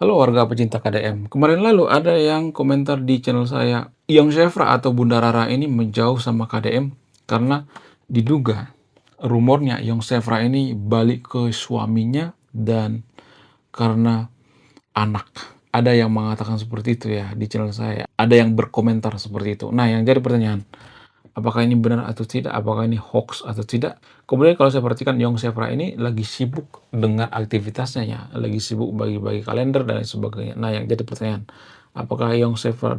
Halo warga pecinta KDM. Kemarin lalu ada yang komentar di channel saya, Yong Shefra atau Bunda Rara ini menjauh sama KDM karena diduga rumornya Yong Shefra ini balik ke suaminya dan karena anak. Ada yang mengatakan seperti itu ya di channel saya. Ada yang berkomentar seperti itu. Nah, yang jadi pertanyaan, apakah ini benar atau tidak? Apakah ini hoax atau tidak? Kemudian kalau saya perhatikan Yong Shefra ini lagi sibuk dengan aktivitasnya ya, lagi sibuk bagi-bagi kalender dan lain sebagainya. Nah, yang jadi pertanyaan, apakah Yong Shefra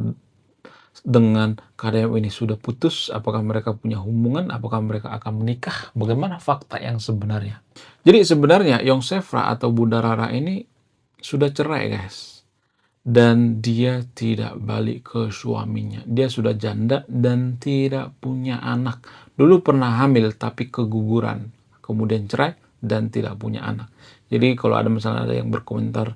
dengan KDM ini sudah putus? Apakah mereka punya hubungan? Apakah mereka akan menikah? Bagaimana fakta yang sebenarnya? Jadi sebenarnya Yong Shefra atau Bunda Rara ini sudah cerai, guys. Dan dia tidak balik ke suaminya. Dia sudah janda dan tidak punya anak. Dulu pernah hamil tapi keguguran. Kemudian cerai dan tidak punya anak. Jadi kalau ada misalnya ada yang berkomentar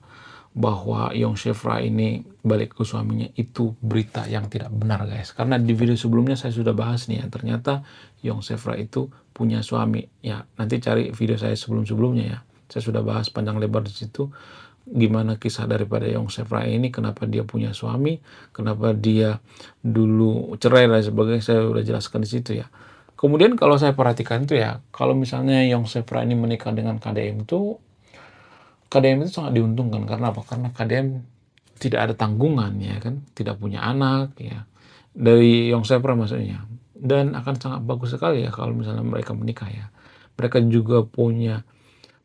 bahwa Yong Shefra ini balik ke suaminya, itu berita yang tidak benar, guys. Karena di video sebelumnya saya sudah bahas nih ya, ternyata Yong Shefra itu punya suami. Ya, nanti cari video saya sebelum-sebelumnya ya. Saya sudah bahas panjang lebar di situ gimana kisah daripada Yong Shefra ini, kenapa dia punya suami, kenapa dia dulu cerai dan sebagainya, saya sudah jelaskan di situ ya. Kemudian kalau saya perhatikan itu ya, kalau misalnya Yong Shefra ini menikah dengan KDM itu, KDM itu sangat diuntungkan. Karena apa? Karena KDM tidak ada tanggungan ya kan, tidak punya anak ya, dari Yong Shefra maksudnya. Dan akan sangat bagus sekali ya kalau misalnya mereka menikah ya. Mereka juga punya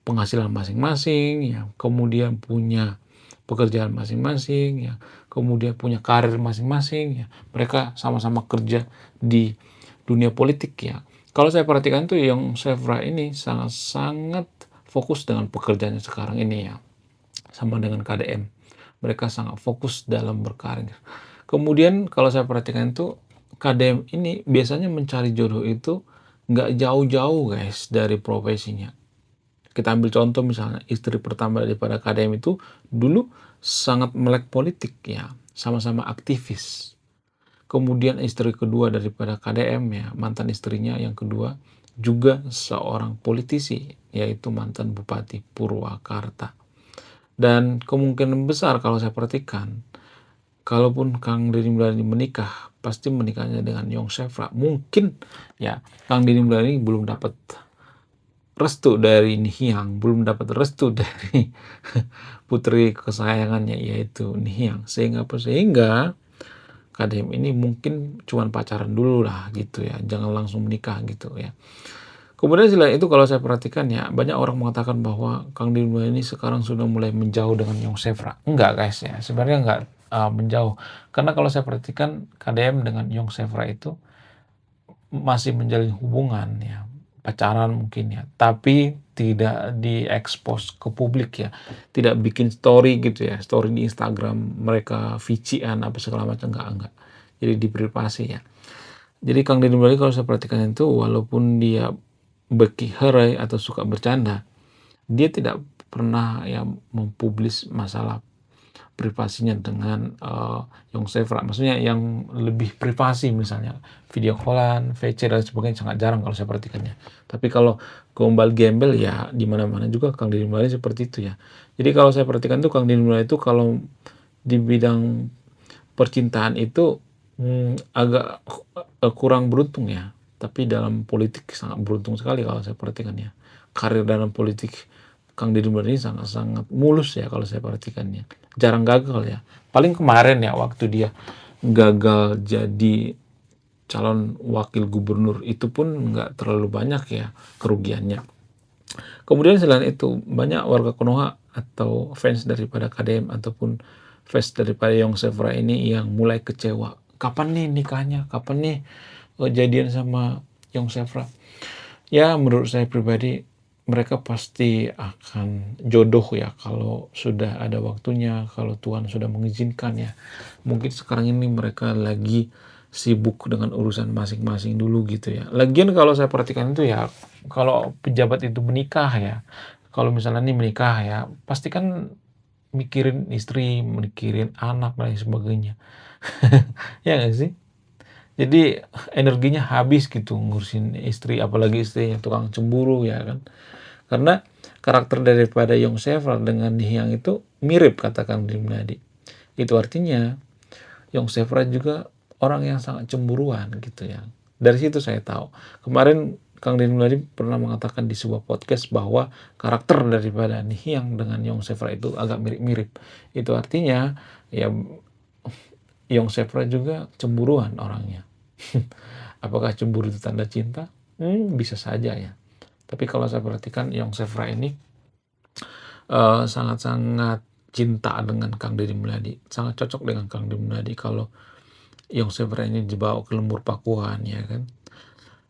penghasilan masing-masing ya, kemudian punya pekerjaan masing-masing ya, kemudian punya karir masing-masing ya. Mereka sama-sama kerja di dunia politik ya. Kalau saya perhatikan tuh yang Shefra ini sangat-sangat fokus dengan pekerjaannya sekarang ini ya. Sama dengan KDM. Mereka sangat fokus dalam berkarir. Kemudian kalau saya perhatikan tuh KDM ini biasanya mencari jodoh itu nggak jauh-jauh, guys, dari profesinya. Kita ambil contoh misalnya istri pertama daripada KDM itu dulu sangat melek politik ya, sama-sama aktivis. Kemudian istri kedua daripada KDM ya, mantan istrinya yang kedua juga seorang politisi, yaitu mantan Bupati Purwakarta. Dan kemungkinan besar kalau saya perhatikan, kalaupun Kang Deddy Mulyadi menikah, pasti menikahnya dengan Yong Shefra. Mungkin ya Kang Deddy Mulyadi belum dapat restu dari Nihiang, belum dapat restu dari putri kesayangannya yaitu Nihiang. Sehingga KDM ini mungkin cuman pacaran dulu lah gitu ya, jangan langsung menikah gitu ya. Kemudian selain itu kalau saya perhatikan ya, banyak orang mengatakan bahwa Kang Deddy ini sekarang sudah mulai menjauh dengan Yong Shefra. Enggak, guys ya, sebenarnya enggak menjauh. Karena kalau saya perhatikan KDM dengan Yong Shefra itu masih menjalin hubungan ya, pacaran mungkin ya, tapi tidak diekspos ke publik ya, tidak bikin story gitu ya, story di Instagram mereka vician apa segala macam, enggak, jadi di privasi ya. Jadi Kang Deddy Mulyadi kalau saya perhatikan itu walaupun dia beki herai atau suka bercanda, dia tidak pernah ya mempublis masalah privasinya dengan Yong Shefra. Maksudnya yang lebih privasi misalnya video callan, VC dan sebagainya sangat jarang kalau saya perhatikannya. Tapi kalau gombal gembel ya di mana-mana juga Kang Deddy Mulyadi seperti itu ya. Jadi kalau saya perhatikan tuh Kang Deddy Mulyadi itu kalau di bidang percintaan itu agak kurang beruntung ya. Tapi dalam politik sangat beruntung sekali kalau saya perhatikan ya. Karir dalam politik Kang Deddy Mulyadi sangat-sangat mulus ya kalau saya perhatikannya. Jarang gagal ya. Paling kemarin ya waktu dia gagal jadi calon wakil gubernur itu pun nggak terlalu banyak ya kerugiannya. Kemudian selain itu banyak warga Konoha atau fans daripada KDM ataupun fans daripada Yong Shefra ini yang mulai kecewa. Kapan nih nikahnya? Kapan nih jadian sama Yong Shefra? Ya menurut saya pribadi mereka pasti akan jodoh ya kalau sudah ada waktunya, kalau Tuhan sudah mengizinkan ya. Mungkin sekarang ini mereka lagi sibuk dengan urusan masing-masing dulu gitu ya. Lagian kalau saya perhatikan itu ya, kalau pejabat itu menikah ya, kalau misalnya ini menikah ya, pasti kan mikirin istri, mikirin anak dan lain sebagainya. Ya nggak sih? Jadi energinya habis gitu ngurusin istri, apalagi istrinya tukang cemburu ya kan. Karena karakter daripada Yong Sevra dengan Nihiang itu mirip, kata Kang Deddy Mulyadi. Itu artinya Yong Sevra juga orang yang sangat cemburuan gitu ya. Dari situ saya tahu. Kemarin Kang Deddy Mulyadi pernah mengatakan di sebuah podcast bahwa karakter daripada Nihiang dengan Yong Sevra itu agak mirip-mirip. Itu artinya ya Yong Sevra juga cemburuan orangnya. Apakah cemburu itu tanda cinta? Bisa saja ya. Tapi kalau saya perhatikan Yong Sevra ini sangat-sangat cinta dengan Kang Deddy Mulyadi. Sangat cocok dengan Kang Deddy Mulyadi kalau Yong Sevra ini dibawa ke lembur Pakuan ya kan.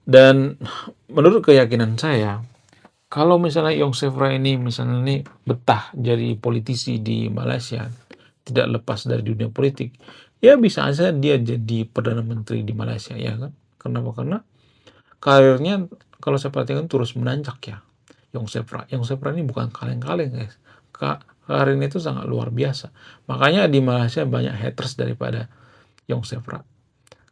Dan menurut keyakinan saya, kalau misalnya Yong Sevra ini misalnya ini betah jadi politisi di Malaysia, tidak lepas dari dunia politik, ya bisa aja dia jadi Perdana Menteri di Malaysia ya kan. Kenapa? Karena karirnya kalau saya perhatikan terus menanjak ya. Yong Sevra. Yong Sevra ini bukan kaleng-kaleng guys. Karirnya itu sangat luar biasa. Makanya di Malaysia banyak haters daripada Yong Sevra.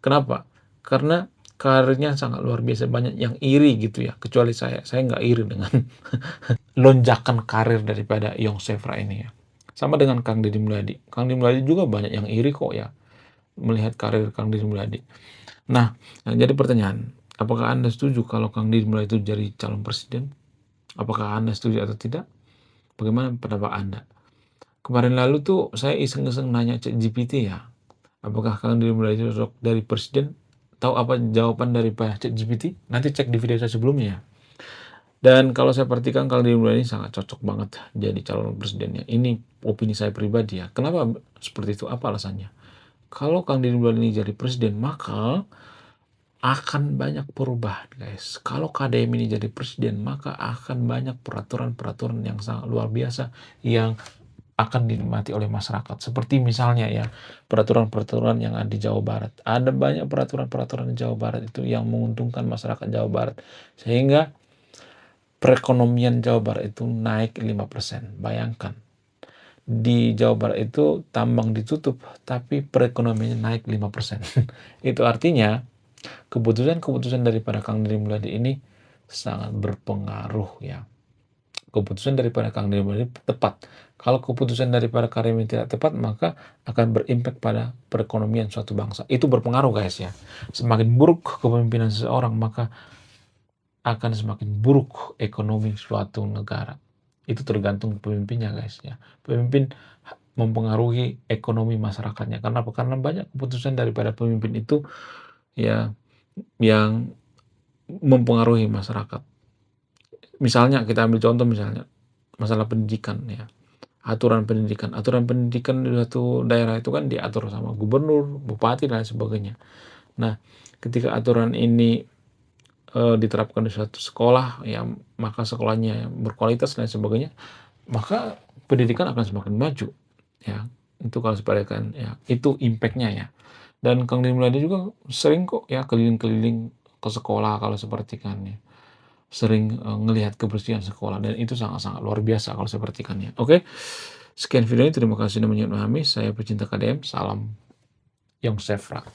Kenapa? Karena karirnya sangat luar biasa. Banyak yang iri gitu ya. Kecuali saya. Saya nggak iri dengan lonjakan karir daripada Yong Sevra ini ya. Sama dengan Kang Deddy Mulyadi. Kang Deddy Mulyadi juga banyak yang iri kok ya. Melihat karir Kang Deddy Mulyadi. Nah, jadi pertanyaan. Apakah Anda setuju kalau Kang Deddy Mulyadi itu jadi calon presiden? Apakah Anda setuju atau tidak? Bagaimana pendapat Anda? Kemarin lalu tuh saya iseng-iseng nanya ChatGPT ya. Apakah Kang Deddy Mulyadi cocok dari presiden? Tahu apa jawaban dari Pak ChatGPT? Nanti cek di video saya sebelumnya ya. Dan kalau saya perhatikan Kang Deddy Mulyadi sangat cocok banget jadi calon presidennya. Ini opini saya pribadi ya. Kenapa seperti itu? Apa alasannya? Kalau Kang Deddy Mulyadi jadi presiden, maka akan banyak perubahan guys. Kalau KDM ini jadi presiden, maka akan banyak peraturan-peraturan yang sangat luar biasa yang akan dinikmati oleh masyarakat. Seperti misalnya ya, peraturan-peraturan yang ada di Jawa Barat. Ada banyak peraturan-peraturan di Jawa Barat itu yang menguntungkan masyarakat Jawa Barat. Sehingga perekonomian Jawa Barat itu naik 5%. Bayangkan, di Jawa Barat itu tambang ditutup, tapi perekonomiannya naik 5%. Itu artinya keputusan-keputusan daripada Kang Deddy Mulyadi ini sangat berpengaruh ya. Keputusan daripada Kang Deddy Mulyadi tepat. Kalau keputusan daripada Karim ini tidak tepat, maka akan berimpak pada perekonomian suatu bangsa. Itu berpengaruh guys ya. Semakin buruk kepemimpinan seseorang, maka akan semakin buruk ekonomi suatu negara. Itu tergantung pemimpinnya guys ya. Pemimpin mempengaruhi ekonomi masyarakatnya. Karena apa? Karena banyak keputusan daripada pemimpin itu ya yang mempengaruhi masyarakat. Misalnya kita ambil contoh misalnya masalah pendidikan ya. Aturan pendidikan di suatu daerah itu kan diatur sama gubernur, bupati dan sebagainya. Nah, ketika aturan ini diterapkan di suatu sekolah ya, maka sekolahnya berkualitas dan sebagainya, maka pendidikan akan semakin maju ya. Itu kalau sepadan ya, itu impactnya ya. Dan Kang Deddy Mulyadi juga sering kok ya keliling-keliling ke sekolah kalau sepertikan ya. Sering ngelihat kebersihan sekolah dan itu sangat-sangat luar biasa kalau saya perhatikannya. Oke, sekian video ini. Terima kasih sudah memahami. Saya pecinta KDM. Salam Yong Sevra.